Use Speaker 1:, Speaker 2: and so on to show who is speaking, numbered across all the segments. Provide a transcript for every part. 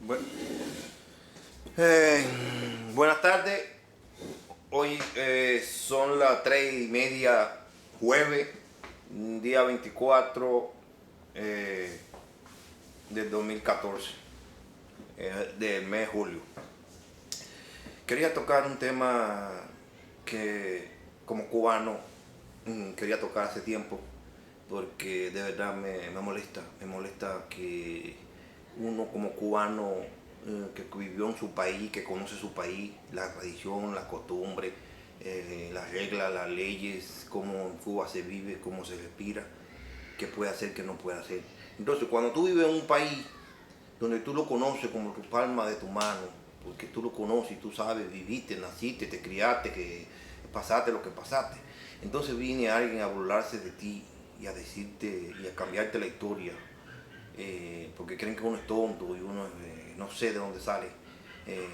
Speaker 1: Bueno, buenas tardes. Hoy son las 3:30 jueves, día 24 del 2014, del mes de julio. Quería tocar un tema que como cubano quería tocar hace tiempo, porque de verdad me molesta que uno como cubano que vivió en su país, que conoce su país, la tradición, la costumbre, las reglas, las leyes, cómo en Cuba se vive, cómo se respira, qué puede hacer, qué no puede hacer. Entonces, cuando tú vives en un país donde tú lo conoces como tu palma de tu mano, porque tú lo conoces y tú sabes, viviste, naciste, te criaste, que pasaste lo que pasaste, entonces viene alguien a burlarse de ti y a decirte y a cambiarte la historia, porque creen que uno es tonto y uno no sé de dónde sale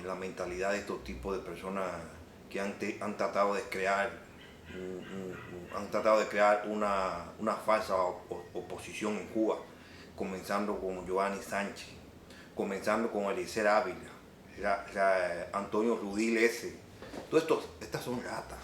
Speaker 1: la mentalidad de estos tipos de personas que han tratado de crear una falsa oposición en Cuba, comenzando con Giovanni Sánchez, comenzando con Eliezer Ávila, Antonio Rudil ese. Estas son ratas.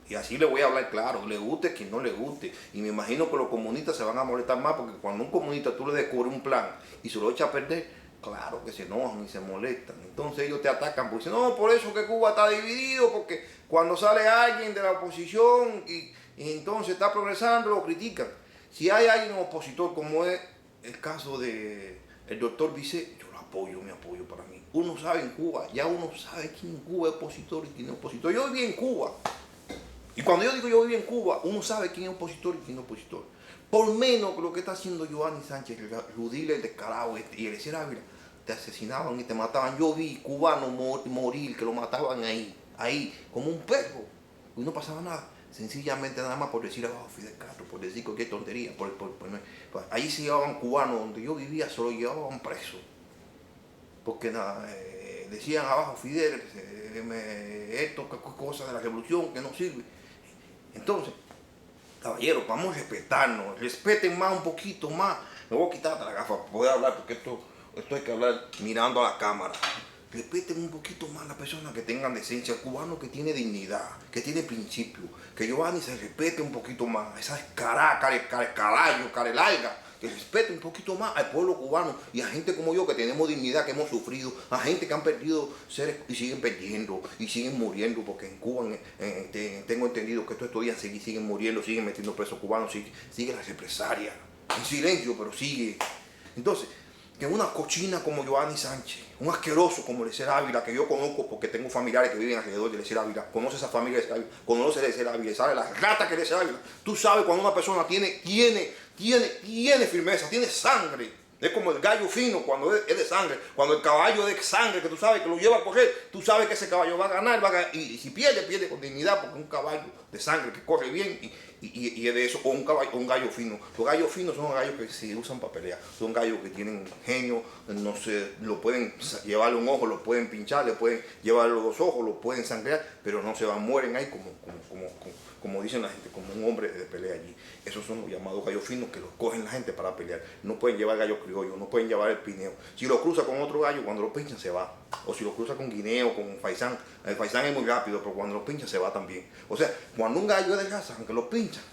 Speaker 1: Y así le voy a hablar claro, le guste quien no le guste. Y me imagino que los comunistas se van a molestar más, porque cuando un comunista tú le descubres un plan y se lo echa a perder, claro que se enojan y se molestan. Entonces ellos te atacan porque dicen, no, por eso que Cuba está dividido, porque cuando sale alguien de la oposición y entonces está progresando, lo critican. Si hay alguien opositor, como es el caso de el doctor Vicé, yo lo apoyo, me apoyo para mí. Uno sabe en Cuba, ya uno sabe quién en Cuba es opositor y quién es opositor. Yo viví en Cuba. Y cuando yo digo yo viví en Cuba, uno sabe quién es opositor y quién no es opositor. Por menos que lo que está haciendo Giovanni Sánchez, Rudil, el descarado y Eliezer Ávila, te asesinaban y te mataban. Yo vi cubanos morir, que lo mataban ahí, como un perro. Y no pasaba nada. Sencillamente nada más por decir abajo Fidel Castro, por decir cualquier tontería. Ahí se llevaban cubanos, donde yo vivía, solo llevaban presos. Porque nada, decían abajo Fidel, esto, cosas de la revolución que no sirve. Entonces, caballeros, vamos a respetarnos, respeten más, un poquito más. Me voy a quitar la gafa para poder hablar, porque esto hay que hablar mirando a la cámara. Respeten un poquito más a las personas que tengan decencia, el cubano que tiene dignidad, que tiene principio, que Giovanni se respete un poquito más, esas carelarga, que respete un poquito más al pueblo cubano y a gente como yo que tenemos dignidad, que hemos sufrido, a gente que han perdido seres y siguen perdiendo y siguen muriendo, porque en Cuba tengo entendido que estos días siguen muriendo, siguen metiendo presos cubanos, sigue la represalia, en silencio, pero sigue. Entonces, que una cochina como Giovanni Sánchez, un asqueroso como Eliezer Ávila, que yo conozco porque tengo familiares que viven alrededor de Eliezer Ávila, conoce esa familia de Eliezer Ávila, conoce a Eliezer Ávila, sabe la rata que es Eliezer Ávila. Tú sabes cuando una persona tiene firmeza, tiene sangre. Es como el gallo fino cuando es de sangre, cuando el caballo es de sangre, que tú sabes que lo lleva a correr, tú sabes que ese caballo va a ganar, y si pierde con dignidad, porque es un caballo de sangre que corre bien y es de eso, o un gallo fino. Los gallos finos son gallos que se usan para pelear, son gallos que tienen genio, no sé, lo pueden llevarle un ojo, lo pueden pinchar, le pueden llevar los dos ojos, lo pueden sangrear, pero no se van, mueren ahí como dicen la gente, como un hombre de pelea allí. Esos son los llamados gallos finos que los cogen la gente para pelear. No pueden llevar gallos criollos, no pueden llevar el pineo. Si lo cruza con otro gallo, cuando lo pinchan se va. O si lo cruza con guineo, con faisán, el faisán es muy rápido, pero cuando lo pinchan se va también. O sea, cuando un gallo es de raza, aunque lo pinchan,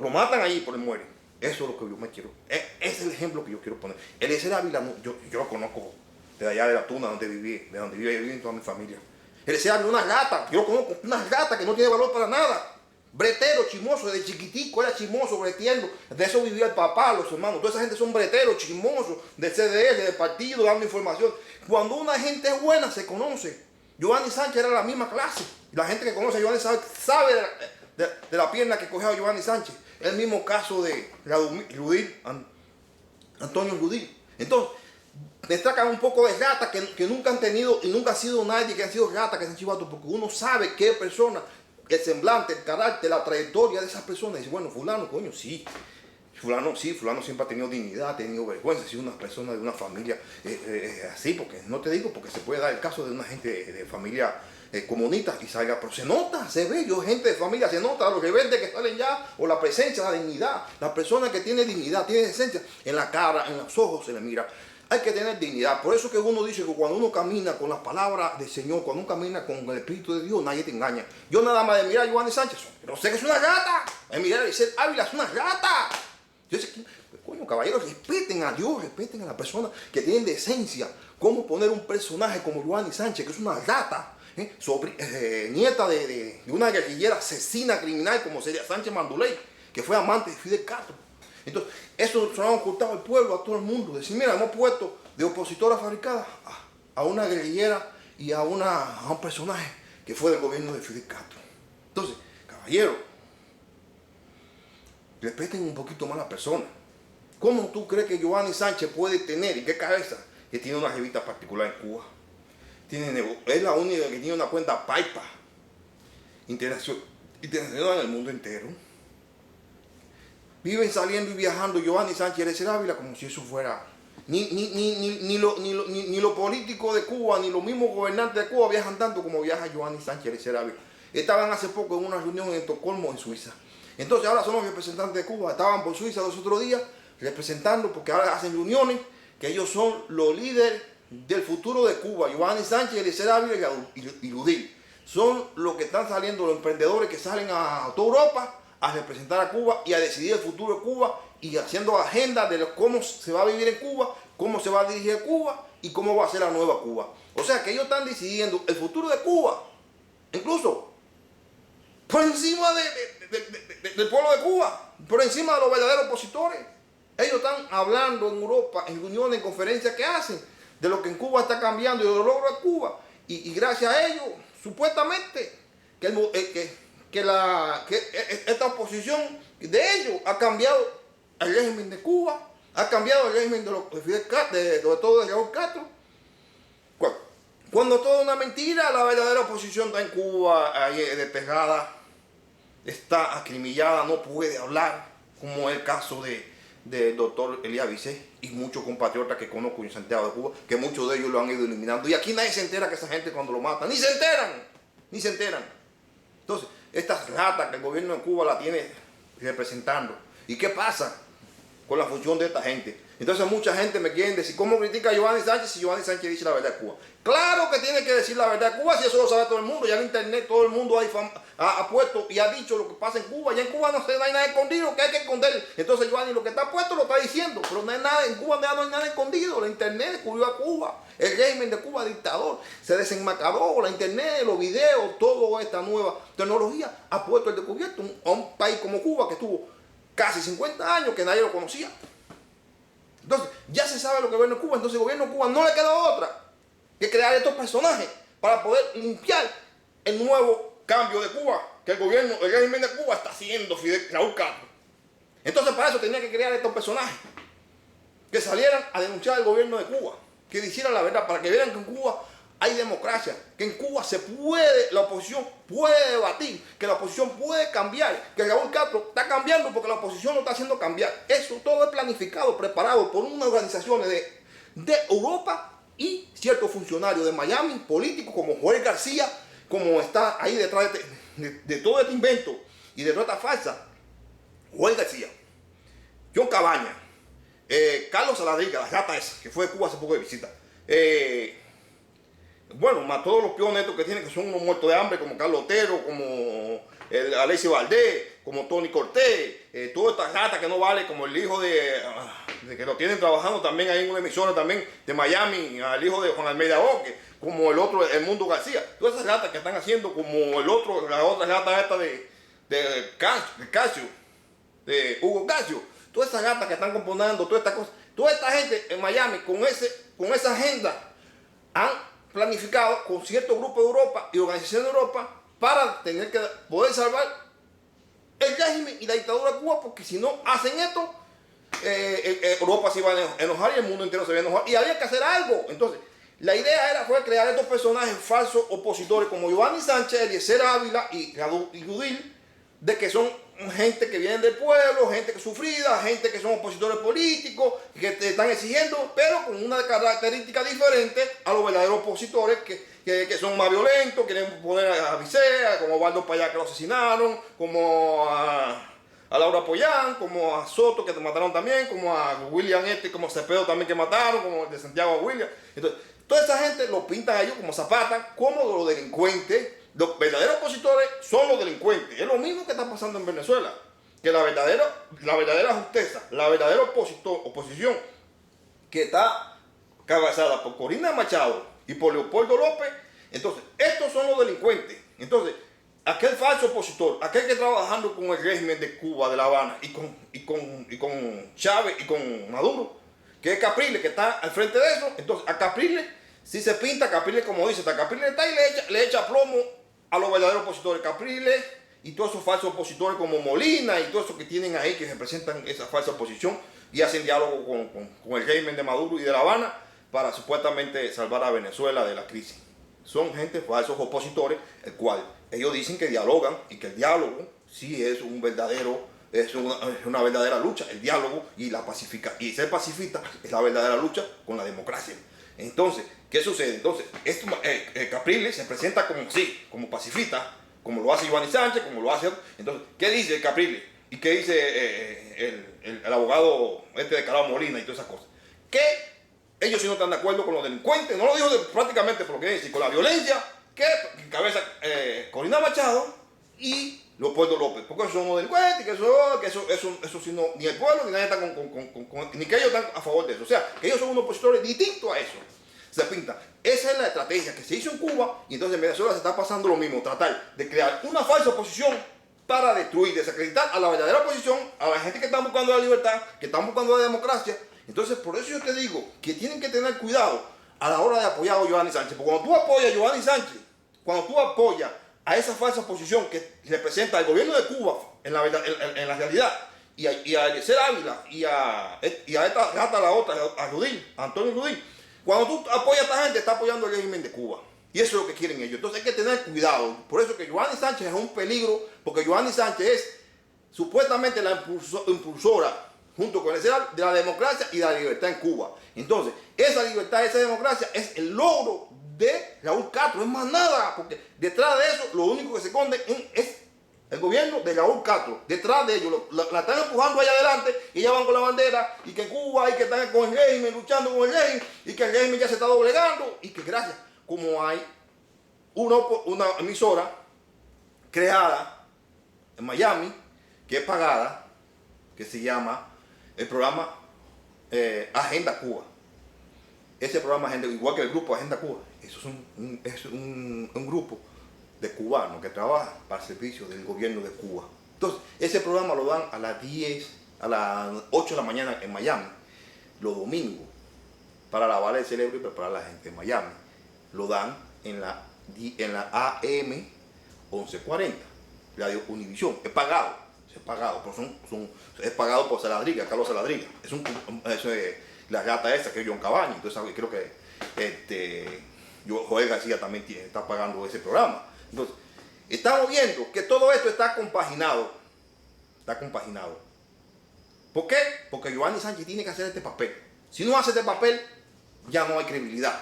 Speaker 1: lo matan ahí, pero muere. Eso es lo que yo me quiero. Ese es el ejemplo que yo quiero poner. Eliezer Ávila, yo lo conozco de allá de la Tuna, donde viví toda mi familia. Eliezer Ávila, una gata, yo conozco una gata que no tiene valor para nada. Bretero, chismoso, desde chiquitico era chismoso, breteando. De eso vivía el papá, los hermanos. Toda esa gente son breteros, chismosos, del CDS, del partido, dando información. Cuando una gente es buena, se conoce. Giovanni Sánchez era la misma clase. La gente que conoce a Giovanni Sánchez sabe de la pierna que cogió a Giovanni Sánchez. El mismo caso de Rudil, Antonio Rudil. Entonces, destacan un poco de ratas que nunca han tenido y nunca ha sido nadie que han sido ratas, que se han chivado, porque uno sabe qué persona, el semblante, el carácter, la trayectoria de esas personas. Y dice, bueno, fulano, coño, sí. Fulano siempre ha tenido dignidad, ha tenido vergüenza, ha sido una persona de una familia así, porque no te digo, porque se puede dar el caso de una gente de familia comunista y salga, pero se nota, se ve, yo gente de familia, se nota los rebeldes que salen ya, o la presencia, la dignidad, la persona que tiene dignidad, tiene esencia, en la cara, en los ojos se le mira. hay que tener dignidad. Por eso que uno dice que cuando uno camina con las palabras del Señor, cuando uno camina con el Espíritu de Dios, nadie te engaña. Yo nada más de mirar a Giovanni Sánchez, pero sé que es una rata. De mirar a Eliezer Ávila es una rata. Yo sé que, coño, caballeros, respeten a Dios, respeten a la persona que tienen decencia. ¿Cómo poner un personaje como Giovanni Sánchez, que es una rata, nieta de una guerrillera asesina criminal como sería Sánchez Manduley, que fue amante de Fidel Castro? Entonces, eso se lo han ocultado al pueblo, a todo el mundo. Decir, mira, hemos puesto de opositora fabricada a una guerrillera y a un personaje que fue del gobierno de Fidel Castro. Entonces, caballero, respeten un poquito más a la persona. ¿Cómo tú crees que Giovanni Sánchez puede tener, y qué cabeza, que tiene una revista particular en Cuba? Es la única que tiene una cuenta PayPal internacional en el mundo entero. Viven saliendo y viajando Giovanni Sánchez y Eliezer Ávila como si eso fuera... Ni los políticos de Cuba, ni los mismos gobernantes de Cuba viajan tanto como viaja Giovanni Sánchez y Eliezer Ávila. Estaban hace poco en una reunión en Estocolmo, en Suiza. Entonces ahora son los representantes de Cuba. Estaban por Suiza los otros días representando, porque ahora hacen reuniones, que ellos son los líderes del futuro de Cuba. Giovanni Sánchez, Eliezer Ávila y Ludil. Son los que están saliendo, los emprendedores que salen a toda Europa a representar a Cuba y a decidir el futuro de Cuba y haciendo agenda de cómo se va a vivir en Cuba, cómo se va a dirigir Cuba y cómo va a ser la nueva Cuba. O sea que ellos están decidiendo el futuro de Cuba, incluso por encima del pueblo de Cuba, por encima de los verdaderos opositores. Ellos están hablando en Europa, en reuniones, en conferencias que hacen, de lo que en Cuba está cambiando y de los logros de Cuba. Y gracias a ellos, supuestamente, esta oposición de ellos ha cambiado el régimen de Cuba, ha cambiado el régimen de Raúl Castro. Cuando todo es una mentira, la verdadera oposición está en Cuba, ahí despejada, está acribillada, no puede hablar, como es el caso del doctor Elías Vicé y muchos compatriotas que conozco en Santiago de Cuba, que muchos de ellos lo han ido eliminando. Y aquí nadie se entera que esa gente cuando lo matan, ni se enteran. Entonces, estas ratas que el gobierno de Cuba la tiene representando. ¿Y qué pasa con la función de esta gente? Entonces mucha gente me quiere decir, ¿cómo critica a Giovanni Sánchez si Giovanni Sánchez dice la verdad de Cuba? Claro que tiene que decir la verdad de Cuba, si eso lo sabe todo el mundo. Ya en internet todo el mundo ha puesto y ha dicho lo que pasa en Cuba. Ya en Cuba no hay nada escondido que hay que esconder. Entonces Giovanni lo que está puesto lo está diciendo, pero no hay nada, en Cuba no hay nada escondido. La internet descubrió a Cuba, el régimen de Cuba dictador, se desenmascaró, la internet, los videos, toda esta nueva tecnología ha puesto el descubierto a un país como Cuba que estuvo casi 50 años que nadie lo conocía. Entonces, ya se sabe lo que gobierna Cuba. Entonces, el gobierno de Cuba no le queda otra que crear estos personajes para poder limpiar el nuevo cambio de Cuba que el régimen de Cuba está haciendo Raúl Castro. Entonces, para eso tenía que crear estos personajes que salieran a denunciar al gobierno de Cuba, que dijeran la verdad, para que vieran que en Cuba hay democracia, que en Cuba la oposición puede debatir, que la oposición puede cambiar, que Raúl Castro está cambiando porque la oposición lo está haciendo cambiar. Eso todo es planificado, preparado por unas organizaciones de Europa y ciertos funcionarios de Miami, políticos como Joel García, como está ahí detrás de todo este invento y de toda esta farsa. Joel García, John Cabaña, Carlos Saladriga, la rata esa, que fue de Cuba hace poco de visita. Bueno, más todos los peones estos que tienen, que son unos muertos de hambre, como Carlos Otero, como Alexis Valdés, como Tony Cortés, toda esta rata que no vale, como el hijo de que lo tienen trabajando también ahí en una emisora también de Miami, al hijo de Juan Almeida Boque, como el otro, el Mundo García. Todas esas ratas que están haciendo, como la otra rata esta de Casio, de Hugo Casio. Todas esas ratas que están componiendo, todas estas cosas. Toda esta gente en Miami con esa agenda han planificado con ciertos grupos de Europa y organizaciones de Europa para tener que poder salvar el régimen y la dictadura de Cuba, porque si no hacen esto, Europa se iba a enojar y el mundo entero se iba a enojar y había que hacer algo. Entonces, la idea fue crear estos personajes falsos opositores como Giovanni Sánchez, Eliezer Ávila y Ludil, de que son gente que viene del pueblo, gente que es sufrida, gente que son opositores políticos, que te están exigiendo, pero con una característica diferente a los verdaderos opositores que son más violentos, quieren poner a Vicea, como Waldo Payá que lo asesinaron, como a a Laura Pollán, como a Soto que te mataron también, como a William como a Cepeda también que mataron, como el de Santiago William. Entonces, toda esa gente lo pintan a ellos como Zapata, como los delincuentes. Los verdaderos opositores son los delincuentes. Es lo mismo que está pasando en Venezuela. Que la verdadera justeza, la verdadera oposición que está cabezada por Corina Machado y por Leopoldo López, entonces, estos son los delincuentes. Entonces, aquel falso opositor, aquel que está trabajando con el régimen de Cuba, de La Habana, y con Chávez y con Maduro, que es Capriles, que está al frente de eso, entonces a Capriles, si se pinta, Capriles, como dice, Capriles está y le echa plomo a los verdaderos opositores, Capriles, y todos esos falsos opositores como Molina y todos esos que tienen ahí que representan esa falsa oposición y hacen diálogo con el régimen de Maduro y de La Habana para supuestamente salvar a Venezuela de la crisis. Son gente falsos opositores, el cual ellos dicen que dialogan y que el diálogo sí es una verdadera lucha, el diálogo y y ser pacifista es la verdadera lucha con la democracia. Entonces, ¿qué sucede? Entonces, Capriles se presenta como pacifista, como lo hace Giovanni Sánchez, como lo hace. Entonces, ¿qué dice Capriles? ¿Y qué dice el abogado de Carlos Molina y todas esas cosas? Que ellos sí no están de acuerdo con los delincuentes, no lo dijo prácticamente por lo que dice, con la violencia que encabeza Corina Machado y Leopoldo López, porque esos son los delincuentes, que eso sí no, ni el pueblo ni nadie está ni que ellos están a favor de eso. O sea, que ellos son unos opositores distintos a eso. Se pinta. Esa es la estrategia que se hizo en Cuba y entonces en Venezuela se está pasando lo mismo, tratar de crear una falsa oposición para destruir, desacreditar a la verdadera oposición, a la gente que está buscando la libertad, que está buscando la democracia. Entonces, por eso yo te digo que tienen que tener cuidado a la hora de apoyar a Giovanni Sánchez, porque cuando tú apoyas a Giovanni Sánchez, cuando tú apoyas a esa falsa oposición que representa al gobierno de Cuba en la realidad, y a Eliezer Ávila, y a esta gata, la otra, a Antonio Rudín, cuando tú apoyas a esta gente, está apoyando el régimen de Cuba. Y eso es lo que quieren ellos. Entonces hay que tener cuidado. Por eso que Giovanni Sánchez es un peligro, porque Giovanni Sánchez es supuestamente la impulsora, junto con el de la democracia y de la libertad en Cuba. Entonces, esa libertad, esa democracia es el logro de Raúl Castro, es más nada, porque detrás de eso lo único que se esconde es el gobierno de Raúl Castro. Detrás de ellos la están empujando allá adelante y ya van con la bandera y que Cuba y que están con el régimen, luchando con el régimen y que el régimen ya se está doblegando y que gracias, como hay una emisora creada en Miami que es pagada, que se llama el programa Agenda Cuba. Ese programa Agenda, igual que el grupo Agenda Cuba, eso es un grupo de cubanos que trabajan para el servicio del gobierno de Cuba. Entonces, ese programa lo dan a las 8 de la mañana en Miami, los domingos, para lavar el cerebro y preparar a la gente en Miami. Lo dan en la AM 1140, Radio Univisión. Es pagado, pero es pagado por Saladriga, Carlos Saladriga. La gata esa que es John Cabañas. Entonces, creo que Joel García también está pagando ese programa. Entonces, estamos viendo que todo esto está compaginado. Está compaginado. ¿Por qué? Porque Giovanni Sánchez tiene que hacer este papel. Si no hace este papel, ya no hay credibilidad.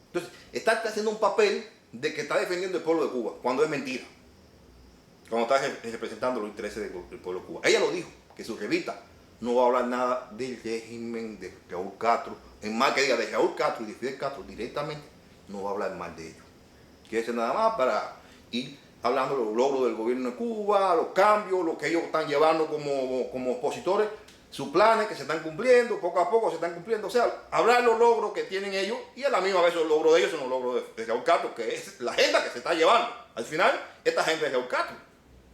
Speaker 1: Entonces, está haciendo un papel de que está defendiendo el pueblo de Cuba, cuando es mentira. Cuando está representando los intereses del pueblo de Cuba. Ella lo dijo, que su revista no va a hablar nada del régimen de Raúl Castro. En más que diga de Raúl Castro y de Fidel Castro directamente, no va a hablar mal de ellos. Quiere ser nada más para ir hablando de los logros del gobierno de Cuba, los cambios, lo que ellos están llevando como opositores, sus planes que se están cumpliendo, poco a poco se están cumpliendo. O sea, hablar de los logros que tienen ellos y a la misma vez los logros de ellos son los logros de Raúl Castro, que es la agenda que se está llevando. Al final, esta agenda es de Raúl Castro,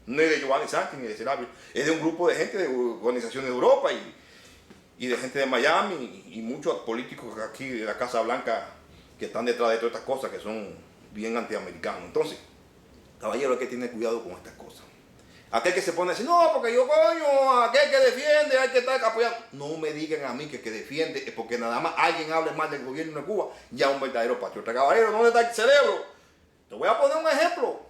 Speaker 1: no es de Giovanni Sánchez ni de Serapio, es de un grupo de gente de organizaciones de Europa y de gente de Miami y muchos políticos aquí de la Casa Blanca que están detrás de todas estas cosas que son bien antiamericanos. Entonces, caballero, hay que tener cuidado con estas cosas. Aquel que se pone a decir, no, porque yo coño, aquel que defiende, hay que estar apoyando. No me digan a mí que defiende, es porque nada más alguien hable mal del gobierno de Cuba, ya un verdadero patriota. Caballero, ¿dónde está el cerebro? Te voy a poner un ejemplo.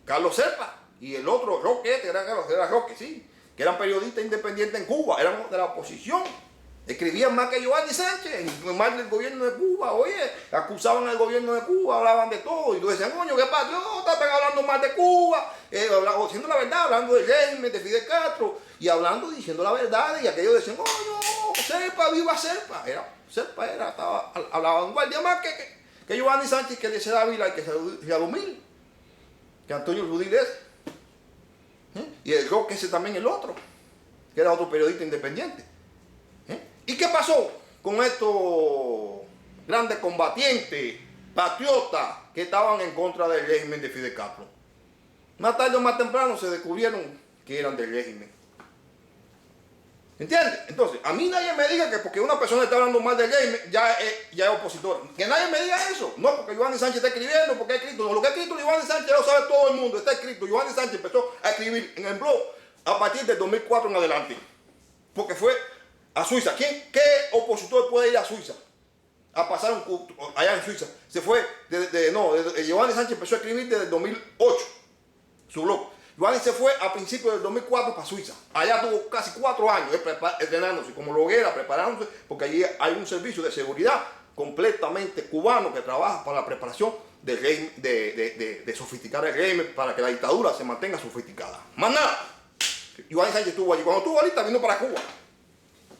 Speaker 1: Carlos Serpa y el otro Roque, era Roque, sí, que eran periodistas independientes en Cuba, eran de la oposición. Escribían más que Giovanni Sánchez, mal del gobierno de Cuba. Oye, acusaban al gobierno de Cuba, hablaban de todo. Y tú decían, coño, ¿qué patriota? Están hablando mal de Cuba, diciendo la verdad, hablando del régimen de Fidel Castro. Y hablando, diciendo la verdad. Y aquellos decían, coño, Serpa, viva Serpa. Serpa estaba a la vanguardia más que Giovanni Sánchez, que Eliezer Ávila y que Yadumil, que Antonio Rudilés. Y el Roque ese también el otro, que era otro periodista independiente. ¿Y qué pasó con estos grandes combatientes, patriotas, que estaban en contra del régimen de Fidel Castro? Más tarde o más temprano se descubrieron que eran del régimen. ¿Entiendes? Entonces, a mí nadie me diga que porque una persona está hablando mal del régimen ya es opositor. Que nadie me diga eso. No, porque Giovanni Sánchez está escribiendo, porque ha escrito. No, lo que ha escrito Giovanni Sánchez lo sabe todo el mundo. Está escrito. Giovanni Sánchez empezó a escribir en el blog a partir del 2004 en adelante. Porque fue a Suiza. ¿Qué opositor puede ir a Suiza? A pasar un culto allá en Suiza. Se fue, Giovanni Sánchez empezó a escribir desde el 2008, su blog. Giovanni se fue a principios del 2004 para Suiza. Allá tuvo casi 4 años entrenándose como bloguera, preparándose, porque allí hay un servicio de seguridad completamente cubano que trabaja para la preparación del régimen, de sofisticar el régimen para que la dictadura se mantenga sofisticada. Más nada. Giovanni Sánchez estuvo allí. Cuando estuvo ahorita vino para Cuba.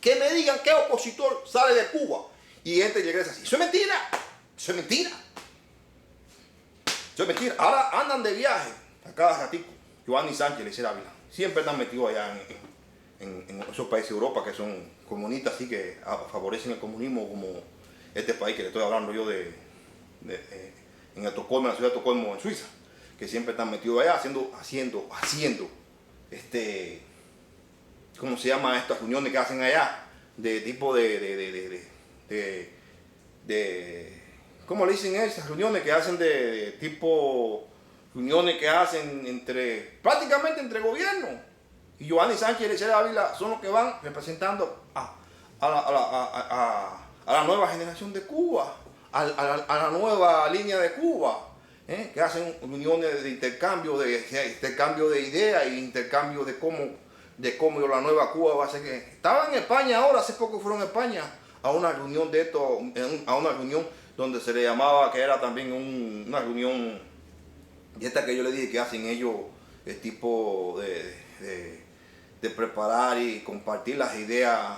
Speaker 1: Que me digan qué opositor sale de Cuba y gente regresa así. Eso es mentira. Eso es mentira. Eso es mentira. Ahora andan de viaje a cada ratico. Giovanni Sánchez, Eliezer Ávila, siempre están metidos allá en esos países de Europa que son comunistas, así que favorecen el comunismo, como este país que le estoy hablando yo en Estocolmo, en la ciudad de Estocolmo, en Suiza, que siempre están metidos allá haciendo, ¿cómo se llama estas reuniones que hacen allá? De tipo ¿cómo le dicen esas reuniones que hacen de tipo... Reuniones que hacen prácticamente entre gobiernos. Y Giovanni Sánchez y Eliezer Ávila son los que van representando a la nueva generación de Cuba, a la nueva línea de Cuba, que hacen reuniones de intercambio de ideas y intercambio de cómo la nueva Cuba va a ser. Estaban en España ahora, hace poco fueron a España a una reunión a una reunión donde se le llamaba, que era también una reunión. Y esta que yo le dije que hacen ellos el tipo de preparar y compartir las ideas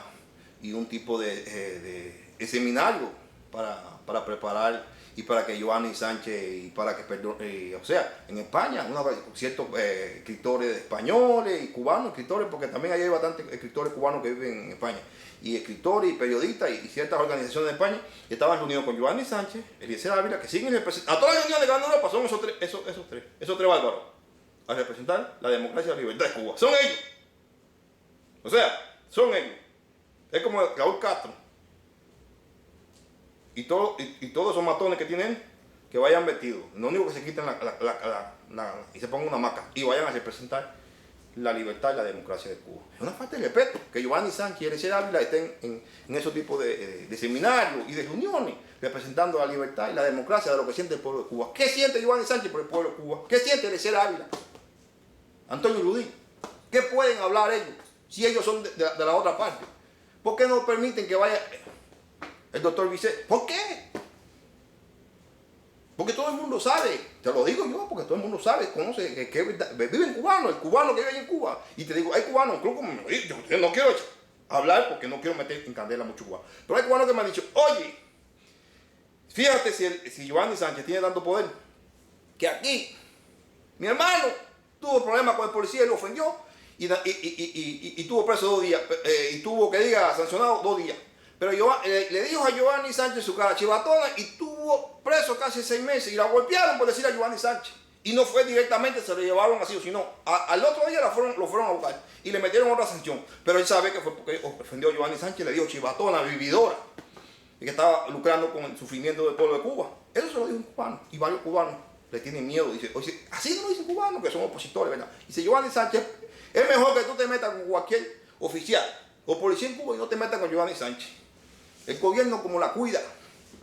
Speaker 1: y un tipo de seminario para preparar y para que Giovanni Sánchez y para que, o sea, en España, ciertos escritores españoles y cubanos, escritores, porque también hay bastantes escritores cubanos que viven en España, y escritores y periodistas y ciertas organizaciones de España que estaban reunidos con Giovanni Sánchez, Eliezer Ávila, que siguen representando, a todas las reuniones de Gran Europa son esos tres bárbaros, a representar la democracia y la libertad de Cuba. Son ellos. O sea, son ellos. Es como Raúl Castro. Y todos esos matones que tienen, que vayan vestidos. Lo único que se quiten y se pongan una maca y vayan a representar la libertad y la democracia de Cuba. Es una falta de respeto que Giovanni Sánchez y Eliezer Ávila estén en esos tipos de seminarios y de reuniones representando la libertad y la democracia de lo que siente el pueblo de Cuba. ¿Qué siente Giovanni Sánchez por el pueblo de Cuba? ¿Qué siente Eliezer Ávila? Antonio Rudí. ¿Qué pueden hablar ellos si ellos son de la otra parte? ¿Por qué no permiten que vaya el doctor Vicente? ¿Por qué? Porque todo el mundo sabe, te lo digo yo, porque todo el mundo sabe, conoce, que viven cubanos, el cubano que vive en Cuba. Y te digo, hay cubanos, incluso como me lo digo, yo no quiero hablar porque no quiero meter en candela mucho cubano. Pero hay cubanos que me han dicho, oye, fíjate si Giovanni Sánchez tiene tanto poder, que aquí, mi hermano tuvo problemas con el policía y lo ofendió, y tuvo preso 2 días, y tuvo que diga sancionado 2 días. Pero le dijo a Giovanni Sánchez su cara chivatona y tuvo preso casi 6 meses y la golpearon por decir a Giovanni Sánchez. Y no fue directamente, se lo llevaron así, sino al otro día lo fueron a buscar y le metieron otra sanción. Pero él sabe que fue porque ofendió a Giovanni Sánchez, le dijo chivatona, vividora, y que estaba lucrando con el sufrimiento del pueblo de Cuba. Eso se lo dijo un cubano y varios cubanos le tienen miedo. Dice, oye, así no lo dicen cubanos, que son opositores, ¿verdad? Dice, Giovanni Sánchez, es mejor que tú te metas con cualquier oficial o policía en Cuba y no te metas con Giovanni Sánchez. El gobierno como la cuida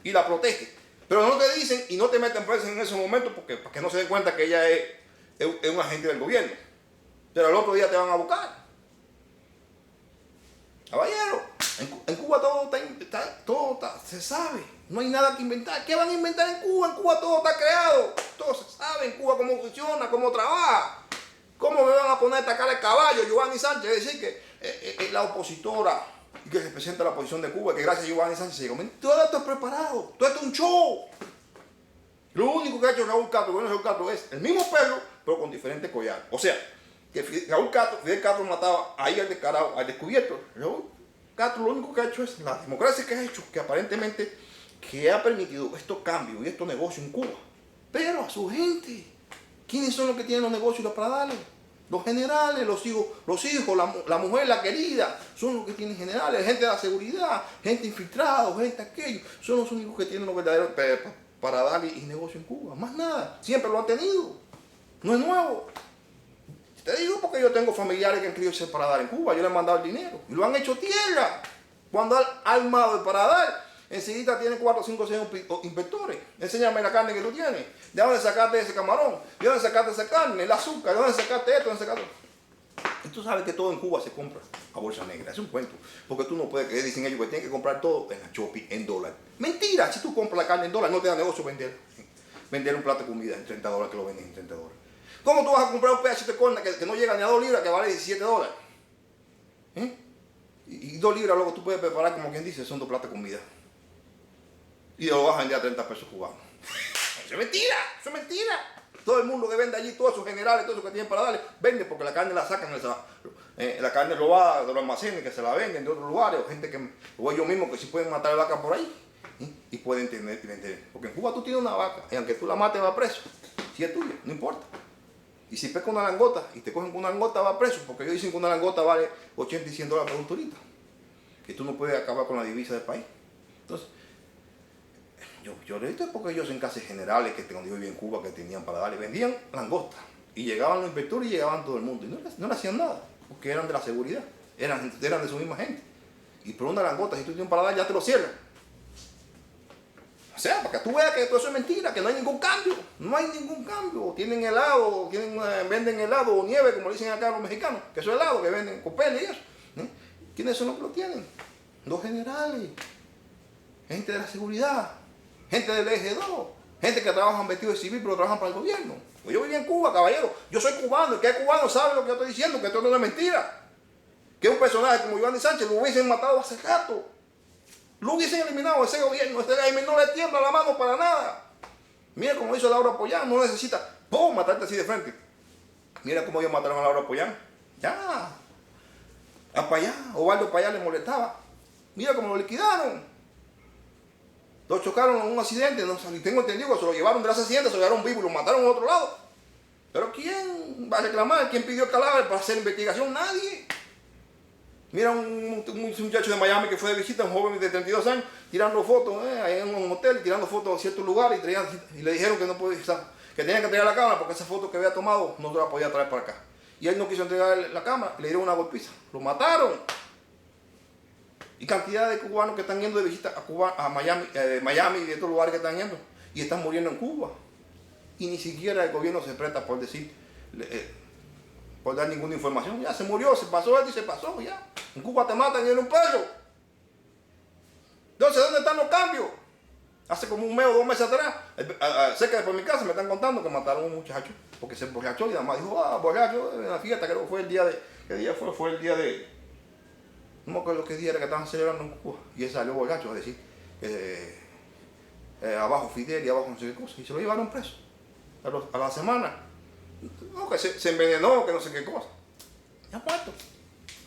Speaker 1: y la protege. Pero no te dicen y no te meten presa en ese momento para que no se den cuenta que ella es un agente del gobierno. Pero al otro día te van a buscar. Caballero, en Cuba Cuba todo se sabe. No hay nada que inventar. ¿Qué van a inventar en Cuba? En Cuba todo está creado. Todo se sabe en Cuba cómo funciona, cómo trabaja. ¿Cómo me van a poner a atacar al caballo, Giovanni Sánchez? Es decir, que es la opositora y que representa la oposición de Cuba, que gracias a Giovanni Sánchez se llegó. Todo esto es preparado. Todo esto es un show. Lo único que ha hecho Raúl Castro, bueno, Raúl Castro es el mismo perro, pero con diferentes collares. O sea, que Fidel Castro mataba ahí al descarado, al descubierto. Raúl Castro lo único que ha hecho es la democracia que ha hecho, que aparentemente que ha permitido estos cambios y estos negocios en Cuba. Pero a su gente, ¿quiénes son los que tienen los negocios y los pradales? Los generales, los hijos, la mujer, la querida, son los que tienen generales, gente de la seguridad, gente infiltrada, gente aquello, son los únicos que tienen los verdaderos para darle y negocio en Cuba, más nada, siempre lo han tenido, no es nuevo. Te digo porque yo tengo familiares que han querido ser Paradar en Cuba, yo les he mandado el dinero y lo han hecho tierra. Cuando han armado el Paradar, enseguida tiene 4, 5, 6 inspectores. Enséñame la carne que tú tienes, de dónde sacaste ese camarón, de dónde sacaste esa carne, el azúcar, de dónde sacaste esto, de dónde sacaste. Y tú sabes que todo en Cuba se compra a bolsa negra, es un cuento, porque tú no puedes creer, dicen ellos que tienen que comprar todo en la Shopee, en dólar. Mentira, si tú compras la carne en dólar, no te da negocio vender un plato de comida en $30 que lo venden en $30. ¿Cómo tú vas a comprar un pedacito de carne que no llega ni a 2 libras, que vale $17? Y 2 libras luego tú puedes preparar, como quien dice, son 2 platos de comida. Y lo vas a vender a 30 pesos cubanos. Eso es mentira, eso es mentira. Todo el mundo que vende allí, todos esos generales, todos esos que tienen para darle, venden porque la carne la sacan, la carne robada de los almacenes, que se la venden de otros lugares, o gente o ellos mismos que sí pueden matar a vaca por ahí, y pueden tener y vender. Porque en Cuba tú tienes una vaca, y aunque tú la mates va preso, si es tuya, no importa. Y si pesca una langota, y te cogen con una langota va preso, porque ellos dicen que una langota vale 80 y $100 por un turista, que tú no puedes acabar con la divisa del país. Entonces, yo lo he visto porque ellos en casas generales que cuando yo vivía en Cuba que tenían para darle, vendían langostas y llegaban los inspectores y llegaban todo el mundo y no le hacían nada porque eran de la seguridad, eran de su misma gente. Y por una langota, si tú tienes para dar, ya te lo cierran. O sea, para que tú veas que todo eso es mentira, que no hay ningún cambio, no hay ningún cambio. Tienen helado, venden helado o nieve, como dicen acá los mexicanos, que eso es helado, que venden copeles y eso. ¿Quiénes son los que lo tienen? Los generales, gente de la seguridad. Gente del eje 2, gente que trabajan vestidos de civil pero trabajan para el gobierno. Yo vivía en Cuba, caballero, yo soy cubano, el que es cubano sabe lo que yo estoy diciendo, que esto no es mentira. Que un personaje como Giovanni Sánchez lo hubiesen matado hace rato. Lo hubiesen eliminado ese gobierno, ese régimen no le tiembla la mano para nada. Mira cómo hizo Laura Pollán, no necesita, matarte así de frente. Mira cómo ellos mataron a Laura Pollán. Ya. A Payá, Ovaldo Payá le molestaba. Mira cómo lo liquidaron. Lo chocaron en un accidente, no tengo entendido que se lo llevaron de las haciendas, se lo llevaron vivo y lo mataron en otro lado. Pero ¿quién va a reclamar? ¿Quién pidió el cadáver para hacer investigación? Nadie. Mira un muchacho de Miami que fue de visita, un joven de 32 años, tirando fotos ahí en un hotel, tirando fotos a ciertos lugares y le dijeron que no podía, que tenía que entregar la cámara porque esa foto que había tomado no se la podía traer para acá. Y él no quiso entregar la cámara, le dieron una golpiza, lo mataron. Y cantidad de cubanos que están yendo de visita a Cuba, a Miami y de otros lugares que están yendo y están muriendo en Cuba. Y ni siquiera el gobierno se presta por decir, por dar ninguna información. Ya se murió, se pasó esto y se pasó ya. En Cuba te matan y en un peso. Entonces, ¿dónde están los cambios? Hace como 1 mes o 2 meses atrás, cerca de por mi casa me están contando que mataron a un muchacho porque se emborrachó y nada más dijo, borracho, en la fiesta, creo que fue el día de, ¿qué día fue? Fue el día de, no me acuerdo qué día era que estaban celebrando en Cuba. Y él salió borracho a decir abajo Fidel y abajo no sé qué cosa. Y se lo llevaron preso. A la semana. No, que se envenenó, que no sé qué cosa. Ya muerto.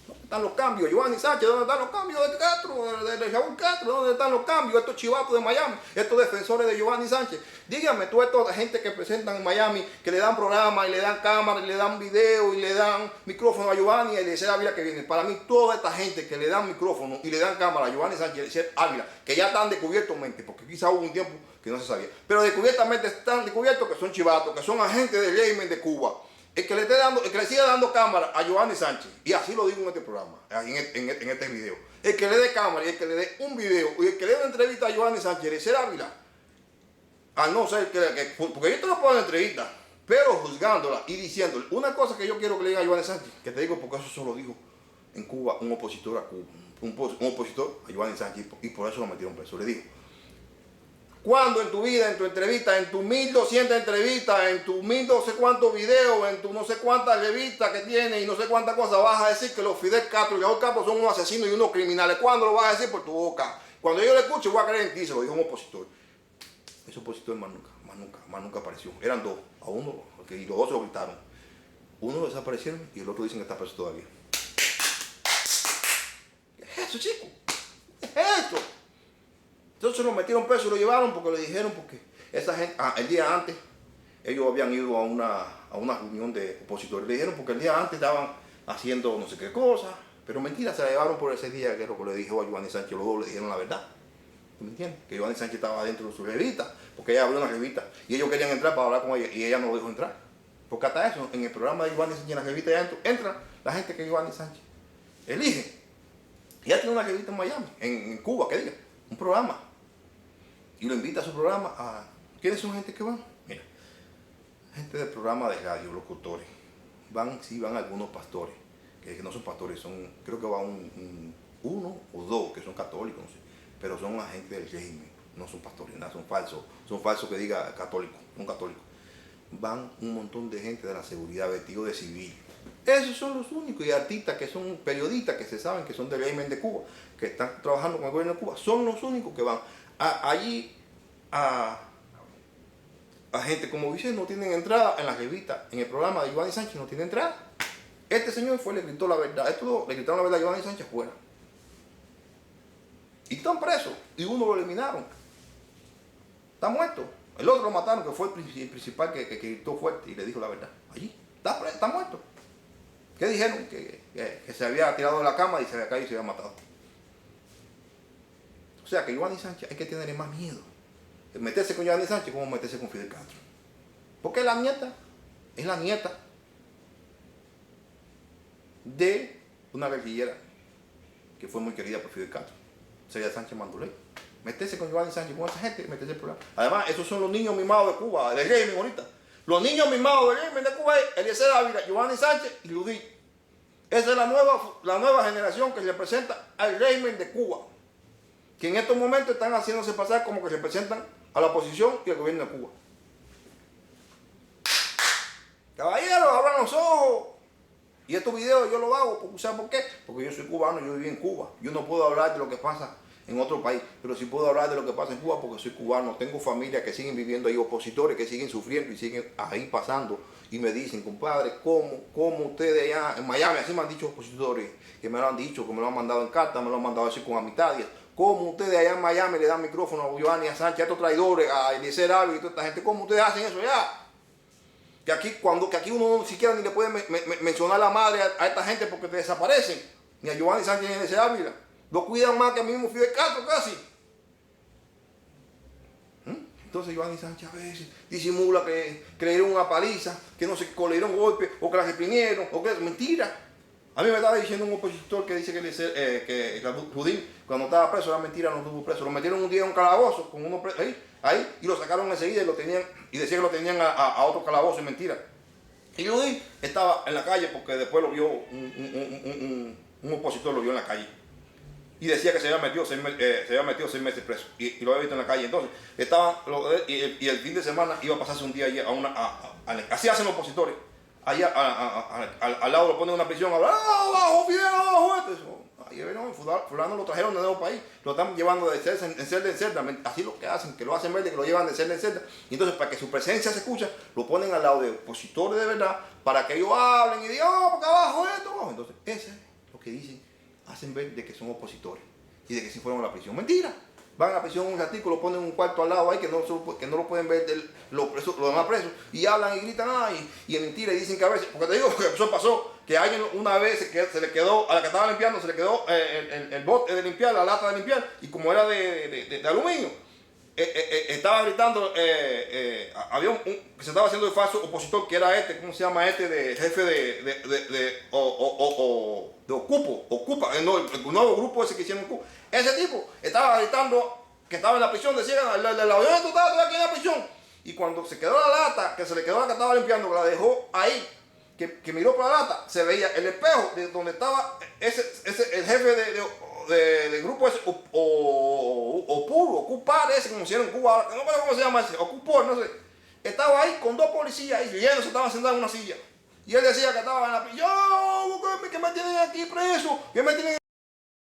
Speaker 1: ¿Dónde están los cambios? Giovanni Sánchez, ¿dónde están los cambios de Castro? De Raúl Castro, ¿dónde están los cambios? Estos chivatos de Miami, estos defensores de Giovanni Sánchez. Dígame, toda esta gente que presentan en Miami, que le dan programas y le dan cámaras, y le dan video y le dan micrófono a Giovanni y a Eliezer Ávila que viene. Para mí, toda esta gente que le dan micrófono y le dan cámara a Giovanni Sánchez y Eliezer Ávila, que ya están descubiertamente, porque quizá hubo un tiempo que no se sabía, pero descubiertamente están descubiertos que son chivatos, que son agentes del régimen de Cuba. El que le siga dando cámara a Giovanni Sánchez, y así lo digo en este programa, en este video, el que le dé cámara y el que le dé un video y el que le dé una entrevista a Giovanni Sánchez, Eliezer Ávila, a no ser porque yo te lo puedo en entrevista, pero juzgándola y diciéndole una cosa que yo quiero que le diga a Giovanni Sánchez, que te digo porque eso se lo digo en Cuba un opositor a Cuba, un opositor a Giovanni Sánchez, y por eso lo metieron preso. Le dijo, ¿cuándo en tu vida, en tu entrevista, en tus 1200 entrevistas, en tus 1000 no sé cuántos videos, en tus no sé cuántas revistas que tienes y no sé cuántas cosas vas a decir que los Fidel Castro y Raúl Castro son unos asesinos y unos criminales? ¿Cuándo lo vas a decir por tu boca? Cuando yo lo escuche voy a creer en ti, se lo dijo un opositor. Ese opositor más nunca apareció. Eran dos, a uno, y los dos se lo gritaron. Uno desaparecieron y el otro dicen que está preso todavía. ¿Qué es eso, chico? ¿Qué es eso? Entonces lo metieron preso y lo llevaron porque le dijeron, porque esa gente, el día antes, ellos habían ido a una reunión de opositores. Le dijeron porque el día antes estaban haciendo no sé qué cosa, pero mentira, se la llevaron por ese día, que es lo que le dijo a Giovanni Sánchez. Los dos le dijeron la verdad. ¿Tú me entiendes? Que Giovanni Sánchez estaba dentro de su revista, porque ella abrió una revista y ellos querían entrar para hablar con ella y ella no lo dejó entrar. Porque hasta eso, en el programa de Giovanni Sánchez, en la revista ya entra la gente que Giovanni Sánchez elige. Y ella tiene una revista en Miami, en Cuba, que diga, un programa. Y lo invita a su programa a... ¿Quiénes son gente que van? Mira, gente del programa de radio, locutores. Sí van algunos pastores, que no son pastores, creo que va uno o dos que son católicos, no sé, pero son agentes del régimen, no son pastores, nada, son falsos que diga católicos, son católicos. Van un montón de gente de la seguridad vestidos de civil. Esos son los únicos, y artistas que son periodistas que se saben que son del régimen de Cuba, que están trabajando con el gobierno de Cuba, son los únicos que van allí a gente como dice, no tienen entrada en la revista, en el programa de Giovanni Sánchez no tiene entrada. Este señor le gritó la verdad, le gritaron la verdad a Giovanni Sánchez fuera. Y están presos, y uno lo eliminaron. Está muerto. El otro lo mataron, que fue el principal que gritó fuerte y le dijo la verdad. Allí, está muerto. ¿Qué dijeron? Que se había tirado de la cama y se había caído y se había matado. O sea que Giovanni Sánchez hay que tenerle más miedo. Meterse con Giovanni Sánchez como meterse con Fidel Castro. Porque es la nieta de una guerrillera que fue muy querida por Fidel Castro, Celia Sánchez Manduley. Meterse con Giovanni Sánchez, con esa gente, meterse el programa. Además, esos son los niños mimados de Cuba, del régimen ahorita. Los niños mimados del régimen de Cuba es Eliezer Ávila, Giovanni Sánchez y Ludí. Esa es la nueva generación que representa al régimen de Cuba, que en estos momentos están haciéndose pasar como que representan a la oposición y al gobierno de Cuba. Caballeros, abran los ojos. Y estos videos yo los hago, ¿saben por qué? Porque yo soy cubano, yo viví en Cuba. Yo no puedo hablar de lo que pasa en otro país, pero sí puedo hablar de lo que pasa en Cuba porque soy cubano. Tengo familia que siguen viviendo ahí, opositores que siguen sufriendo y siguen ahí pasando. Y me dicen, compadre, ¿cómo ustedes allá en Miami? Así me han dicho opositores que me lo han dicho, que me lo han mandado en carta, me lo han mandado así con amistades. ¿Cómo ustedes allá en Miami le dan micrófono a Giovanni Sánchez, a estos traidores, a Eliezer Ávila y toda esta gente? ¿Cómo ustedes hacen eso allá? Que aquí uno ni siquiera ni le puede mencionar la madre a esta gente porque te desaparecen. Ni a Giovanni Sánchez ni a Eliezer Ávila. Lo cuidan más que el mismo Fidel Castro casi. Entonces Giovanni Sánchez a veces disimula que le dieron una paliza, que no sé, que le dieron golpe, o que la reprimieron, o que es mentira. A mí me estaba diciendo un opositor que dice que Rudín, cuando estaba preso, era mentira, no estuvo preso. Lo metieron un día en un calabozo con uno preso, ahí, y lo sacaron enseguida y decían que lo tenían a otro calabozo, y mentira. Y Rudín estaba en la calle porque después lo vio un opositor, lo vio en la calle. Y decía que se había metido 6 meses preso. Y lo había visto en la calle. Entonces, y el fin de semana iba a pasarse un día allí así hacen los opositores. Allá al lado lo ponen en una prisión, abajo, Fidel, abajo, esto. Ahí no, fulano lo trajeron de nuevo país, lo están llevando de celda en celda. Así lo que hacen, que lo hacen ver, que lo llevan de celda en celda. Y entonces, para que su presencia se escuche, lo ponen al lado de opositores de verdad, para que ellos hablen y digan, porque abajo esto, abajo. Entonces, ese es lo que dicen, hacen ver de que son opositores y de que se fueron a la prisión. Mentira. Van a la prisión un ratico, lo ponen en un cuarto al lado ahí que no lo pueden ver los demás presos, y hablan y gritan, y es mentira, y dicen que a veces, porque te digo que eso pasó, que alguien una vez se le quedó, a la que estaba limpiando, se le quedó el bote de limpiar, la lata de limpiar, y como era de aluminio, estaba gritando, había que se estaba haciendo el falso opositor, que era ¿cómo se llama de jefe de Ocupa, el nuevo grupo ese que hicieron Ocupa. Ese tipo estaba gritando que estaba en la prisión, decía, la avión estaba aquí en la prisión. Y cuando se quedó la lata, que se le quedó la que estaba limpiando, que la dejó ahí, que miró para la lata, se veía el espejo de donde estaba el jefe del grupo ese, Ocupar ese, como se llama en Cuba, no sé cómo se llama ese, Ocupar, no sé. Estaba ahí con dos policías ahí, y ellos estaban sentados en una silla. Y él decía que estaba en la prisión, que me tienen aquí preso, que me tienen